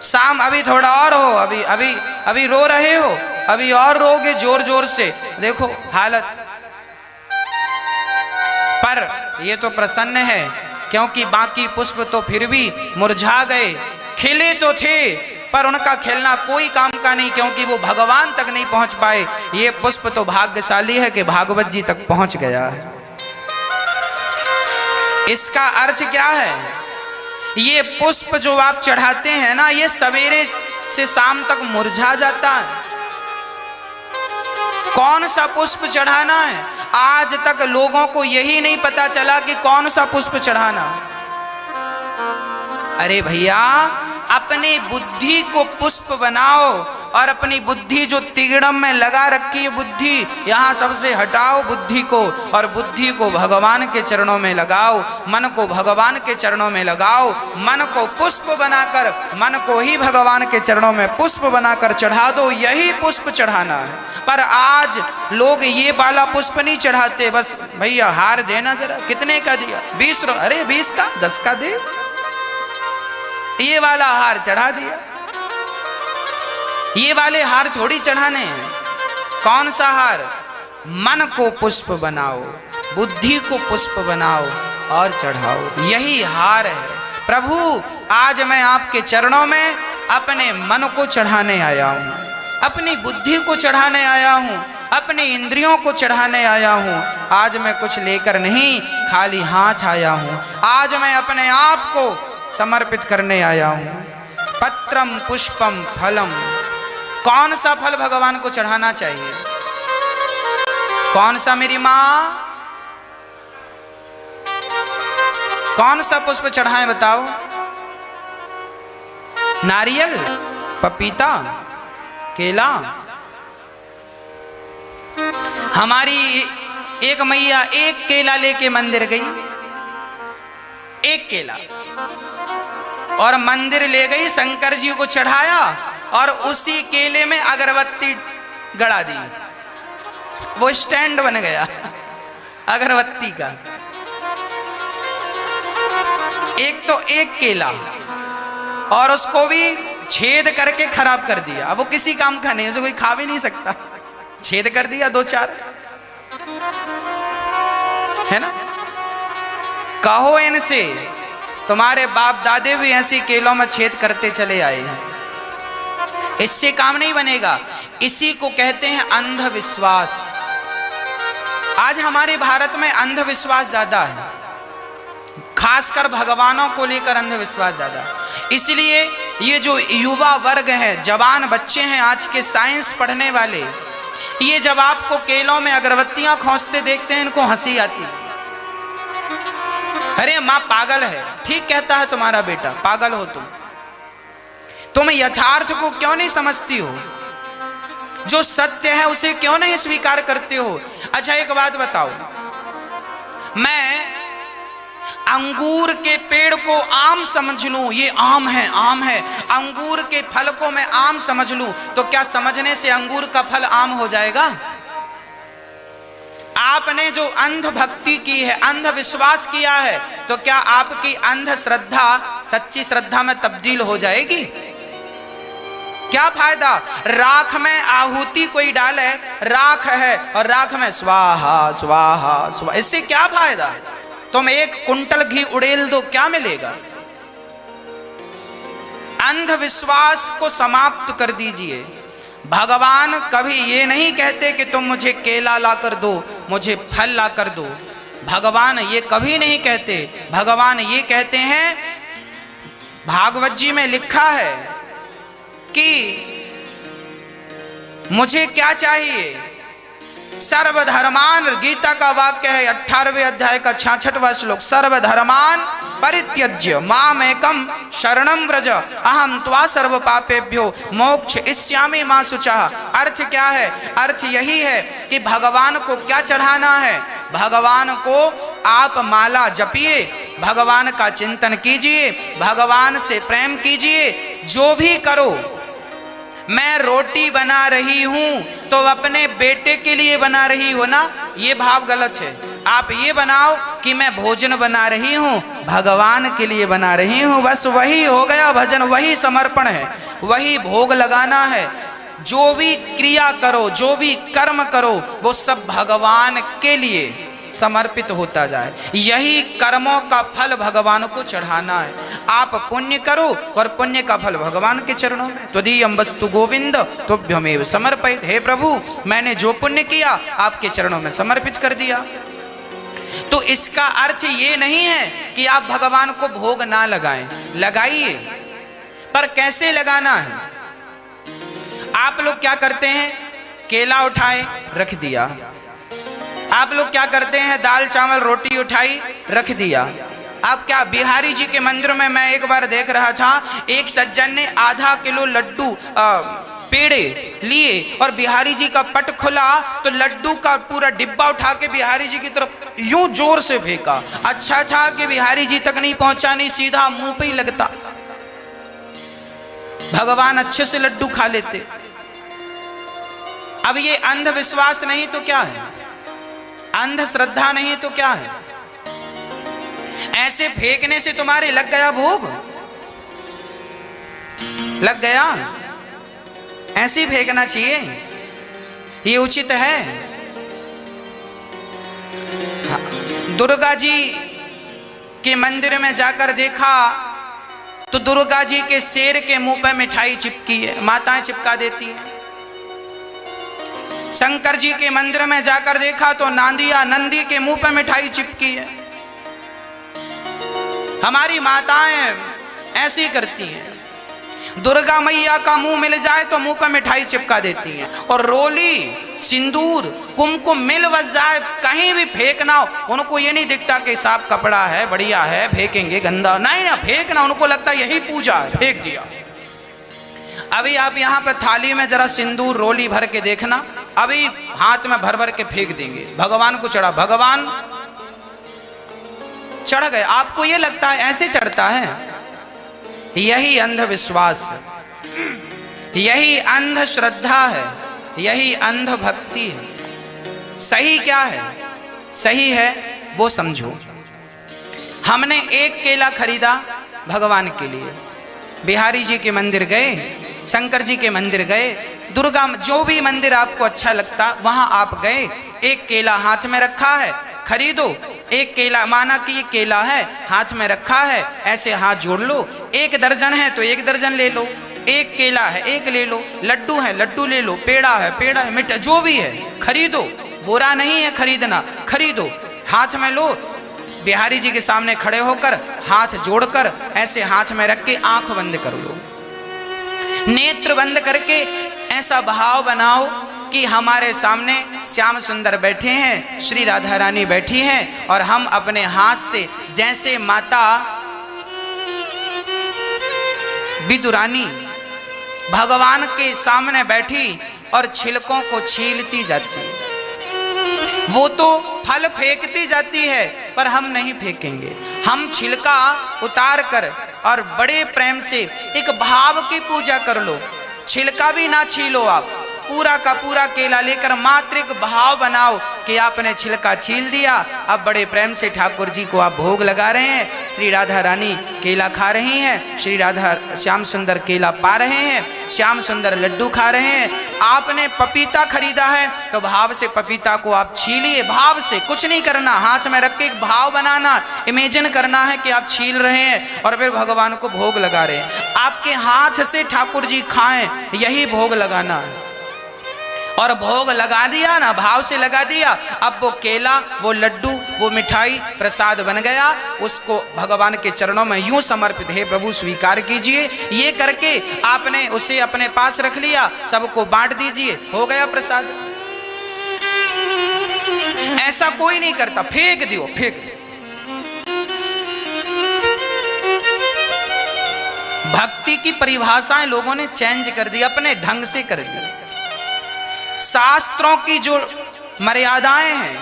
Speaker 2: शाम अभी थोड़ा और हो, अभी रो रहे हो, अभी और रोगे जोर जोर से, देखो हालत। पर ये तो प्रसन्न है, क्योंकि बाकी पुष्प तो फिर भी मुरझा गए। खिले तो थे पर उनका खिलना कोई काम का नहीं, क्योंकि वो भगवान तक नहीं पहुंच पाए। ये पुष्प तो भाग्यशाली है कि भागवत जी तक पहुंच गया है। इसका अर्थ क्या है? ये पुष्प जो आप चढ़ाते हैं ना, ये सवेरे से शाम तक मुरझा जाता है। कौन सा पुष्प चढ़ाना है? आज तक लोगों को यही नहीं पता चला कि कौन सा पुष्प चढ़ाना। अरे भैया, अपनी बुद्धि को पुष्प बनाओ और अपनी बुद्धि जो तिगड़म में लगा रखी है बुद्धि, यहाँ सबसे हटाओ बुद्धि को और बुद्धि को भगवान के चरणों में लगाओ। मन को भगवान के चरणों में लगाओ। मन को पुष्प बनाकर, मन को ही भगवान के चरणों में पुष्प बनाकर चढ़ा दो। यही पुष्प चढ़ाना है। पर आज लोग ये वाला पुष्प नहीं चढ़ाते। बस भैया हार देना जरा, कितने का दिया? 20। अरे 20 का, 10 का दे। ये वाला हार चढ़ा दिया। ये वाले हार थोड़ी चढ़ाने हैं। कौन सा हार? मन को पुष्प बनाओ, बुद्धि को पुष्प बनाओ और चढ़ाओ। यही हार है। प्रभु, आज मैं आपके चरणों में अपने मन को चढ़ाने आया हूं, अपनी बुद्धि को चढ़ाने आया हूं, अपनी इंद्रियों को चढ़ाने आया हूं। आज मैं कुछ लेकर नहीं, खाली हाथ आया हूं। आज मैं अपने आप को समर्पित करने आया हूं। पत्रम पुष्पम फलम। कौन सा फल भगवान को चढ़ाना चाहिए? कौन सा मेरी मां? कौन सा पुष्प चढ़ाएं बताओ? नारियल, पपीता, केला। हमारी एक मैया एक केला लेके मंदिर गई, एक केला, और मंदिर ले गई, शंकर जी को चढ़ाया और उसी केले में अगरबत्ती गड़ा दी। वो स्टैंड बन गया अगरबत्ती का। एक तो एक केला, और उसको भी छेद करके खराब कर दिया। अब वो किसी काम का नहीं, उसे कोई खा भी नहीं सकता। छेद कर दिया 2-4, है ना? कहो इनसे, तुम्हारे बाप दादे भी ऐसे केलों में छेद करते चले आए हैं। इससे काम नहीं बनेगा। इसी को कहते हैं अंधविश्वास। आज हमारे भारत में अंधविश्वास ज्यादा है, खासकर भगवानों को लेकर अंधविश्वास ज्यादा। इसलिए ये जो युवा वर्ग है, जवान बच्चे हैं आज के, साइंस पढ़ने वाले, ये जब आपको केलों में अगरबत्तियां खोसते देखते हैं, इनको हंसी आती है। अरे मां पागल है। ठीक कहता है तुम्हारा बेटा, पागल हो तुम यथार्थ को क्यों नहीं समझती हो? जो सत्य है उसे क्यों नहीं स्वीकार करते हो? अच्छा एक बात बताओ, मैं अंगूर के पेड़ को आम समझ लूं, ये आम है, आम है, अंगूर के फल को मैं आम समझ लूं, तो क्या समझने से अंगूर का फल आम हो जाएगा? आपने जो अंध भक्ति की है, अंध विश्वास किया है, तो क्या आपकी अंध श्रद्धा सच्ची श्रद्धा में तब्दील हो जाएगी? क्या फायदा? राख में आहुति कोई डाले, राख है और राख में स्वाहा स्वाहा स्वाहा, इससे क्या फायदा? तुम 1 कुंटल घी उड़ेल दो, क्या मिलेगा? अंधविश्वास को समाप्त कर दीजिए। भगवान कभी ये नहीं कहते कि तुम मुझे केला ला कर दो, मुझे फल ला कर दो। भगवान ये कभी नहीं कहते। भगवान ये कहते हैं, भागवत जी में लिखा है कि मुझे क्या चाहिए? सर्वधर्मान, गीता का वाक्य है 18वें अध्याय का 66वां श्लोक, सर्वधर्मान परित्यज्य मामेकम शरणं व्रज अहम त्वा सर्व पापेभ्यो मोक्ष इष्यामि मा शुचः। अर्थ क्या है? अर्थ यही है कि भगवान को क्या चढ़ाना है? भगवान को आप माला जपिए, भगवान का चिंतन कीजिए, भगवान से प्रेम कीजिए, जो भी करो। मैं रोटी बना रही हूं तो अपने बेटे के लिए बना रही हो ना, ये भाव गलत है। आप ये बनाओ कि मैं भोजन बना रही हूं, भगवान के लिए बना रही हूं, बस वही हो गया भजन, वही समर्पण है, वही भोग लगाना है। जो भी क्रिया करो, जो भी कर्म करो, वो सब भगवान के लिए समर्पित होता जाए। यही कर्मों का फल भगवान को चढ़ाना है। आप पुण्य करो और पुण्य का फल भगवान के चरणों में। त्वदीयं वस्तु गोविंद तुभ्यमेव समर्पित। हे प्रभु, मैंने जो पुण्य किया आपके चरणों में समर्पित कर दिया। तो इसका अर्थ ये नहीं है कि आप भगवान को भोग ना लगाएं, लगाइए, पर कैसे लगाना है? आप लोग क्या करते हैं? केला उठाए रख दिया। आप लोग क्या करते हैं? दाल चावल रोटी उठाई रख दिया। अब क्या, बिहारी जी के मंदिर में मैं एक बार देख रहा था, एक सज्जन ने आधा किलो लड्डू पेड़े लिए और बिहारी जी का पट खुला तो लड्डू का पूरा डिब्बा उठा के बिहारी जी की तरफ यूं जोर से फेंका। अच्छा था कि बिहारी जी तक नहीं पहुंचा, नहीं सीधा मुंह पे ही लगता। भगवान अच्छे से लड्डू खा लेते। अब ये अंधविश्वास नहीं तो क्या है? अंधश्रद्धा नहीं तो क्या है? ऐसे फेंकने से तुम्हारे लग गया भोग, लग गया, ऐसे फेंकना चाहिए, ये उचित है। दुर्गा जी के मंदिर में जाकर देखा तो दुर्गा जी के शेर के मुंह पर मिठाई चिपकी है, माताएं चिपका देती हैं। शंकर जी के मंदिर में जाकर देखा तो नांदिया नंदी के मुंह पर मिठाई चिपकी है। हमारी माताएं ऐसी करती हैं। दुर्गा मैया का मुंह मिल जाए तो मुंह पर मिठाई चिपका देती हैं। और रोली, सिंदूर, कुमकुम मिल बस जाए, कहीं भी फेंकना हो, उनको ये नहीं दिखता कि साफ कपड़ा है, बढ़िया है, फेंकेंगे गंदा, नहीं ना, फेंकना, उनको लगता यही पूजा है, फेंक दिया। अभी आप यहाँ पर थाली में जरा सिंदूर रोली भर के देखना, अभी हाथ में भर भर के फेंक देंगे। भगवान को चढ़ा, भगवान चढ़ गए। आपको ये लगता है ऐसे चढ़ता है? यही अंधविश्वास है, यही अंधश्रद्धा है, यही अंधभक्ति है। सही क्या है? सही है वो समझो। हमने एक केला खरीदा भगवान के लिए, बिहारी जी के मंदिर गए, शंकर जी के मंदिर गए, दुर्गा, जो भी मंदिर आपको अच्छा लगता वहां आप गए, एक केला हाथ में रखा है, खरीदो। एक केला, माना कि ये केला है, हाथ में रखा है, ऐसे हाथ जोड़ लो। एक दर्जन है तो एक दर्जन ले लो, एक केला है एक ले लो, लड्डू है लड्डू ले लो, पेड़ा है, मिठाई जो भी है खरीदो, बुरा नहीं है खरीदना, खरीदो, हाथ में लो। बिहारी जी के सामने खड़े होकर हाथ जोड़कर ऐसे हाथ में रख के आंख बंद कर लो, नेत्र बंद करके ऐसा भाव बनाओ कि हमारे सामने श्याम सुंदर बैठे हैं, श्री राधा रानी बैठी हैं, और हम अपने हाथ से जैसे माता विदुरानी भगवान के सामने बैठी और छिलकों को छीलती जाती है। वो तो फल फेंकती जाती है पर हम नहीं फेंकेंगे। हम छिलका उतार कर और बड़े प्रेम से एक भाव की पूजा कर लो। छिलका भी ना छीलो, आप पूरा का पूरा केला लेकर मात्र एक भाव बनाओ कि आपने छिलका छील दिया। अब बड़े प्रेम से ठाकुर जी को आप भोग लगा रहे हैं, श्री राधा रानी केला खा रही हैं, श्री राधा श्याम सुंदर केला पा रहे हैं, श्याम सुंदर लड्डू खा रहे हैं। आपने पपीता खरीदा है तो भाव से पपीता को आप छीलिए, भाव से, कुछ नहीं करना, हाथ में रख के एक भाव बनाना, इमेजिन करना है कि आप छील रहे हैं और फिर भगवान को भोग लगा रहे हैं। आपके हाथ से ठाकुर जी खाएं, यही भोग लगाना है। और भोग लगा दिया ना, भाव से लगा दिया, अब वो केला, वो लड्डू, वो मिठाई प्रसाद बन गया, उसको भगवान के चरणों में यूं समर्पित, हे प्रभु स्वीकार कीजिए। ये करके आपने उसे अपने पास रख लिया, सबको बांट दीजिए, हो गया प्रसाद। ऐसा कोई नहीं करता, फेंक दियो, फेंक दो। भक्ति की परिभाषाएं लोगों ने चेंज कर दी, अपने ढंग से कर दी। शास्त्रों की जो मर्यादाएं हैं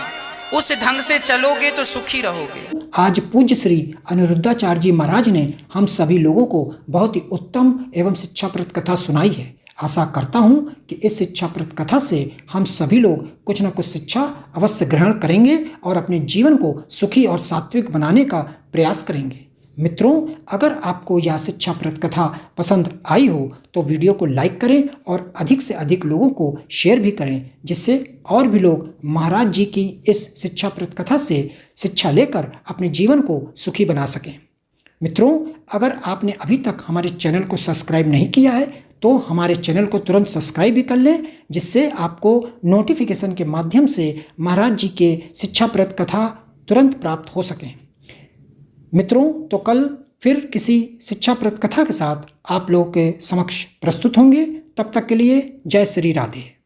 Speaker 2: उस ढंग से चलोगे तो सुखी रहोगे।
Speaker 3: आज पूज्य श्री अनिरुद्धाचार्य जी महाराज ने हम सभी लोगों को बहुत ही उत्तम एवं शिक्षाप्रद कथा सुनाई है। आशा करता हूं कि इस शिक्षाप्रद कथा से हम सभी लोग कुछ न कुछ शिक्षा अवश्य ग्रहण करेंगे और अपने जीवन को सुखी और सात्विक बनाने का प्रयास करेंगे। मित्रों, अगर आपको यह शिक्षाप्रद कथा पसंद आई हो तो वीडियो को लाइक करें और अधिक से अधिक लोगों को शेयर भी करें, जिससे और भी लोग महाराज जी की इस शिक्षाप्रद कथा से शिक्षा लेकर अपने जीवन को सुखी बना सकें। मित्रों, अगर आपने अभी तक हमारे चैनल को सब्सक्राइब नहीं किया है तो हमारे चैनल को तुरंत सब्सक्राइब भी कर लें, जिससे आपको नोटिफिकेशन के माध्यम से महाराज जी के शिक्षाप्रद कथा तुरंत प्राप्त हो सकें। मित्रों, तो कल फिर किसी शिक्षाप्रद कथा के साथ आप लोगों के समक्ष प्रस्तुत होंगे। तब तक के लिए जय श्री राधे।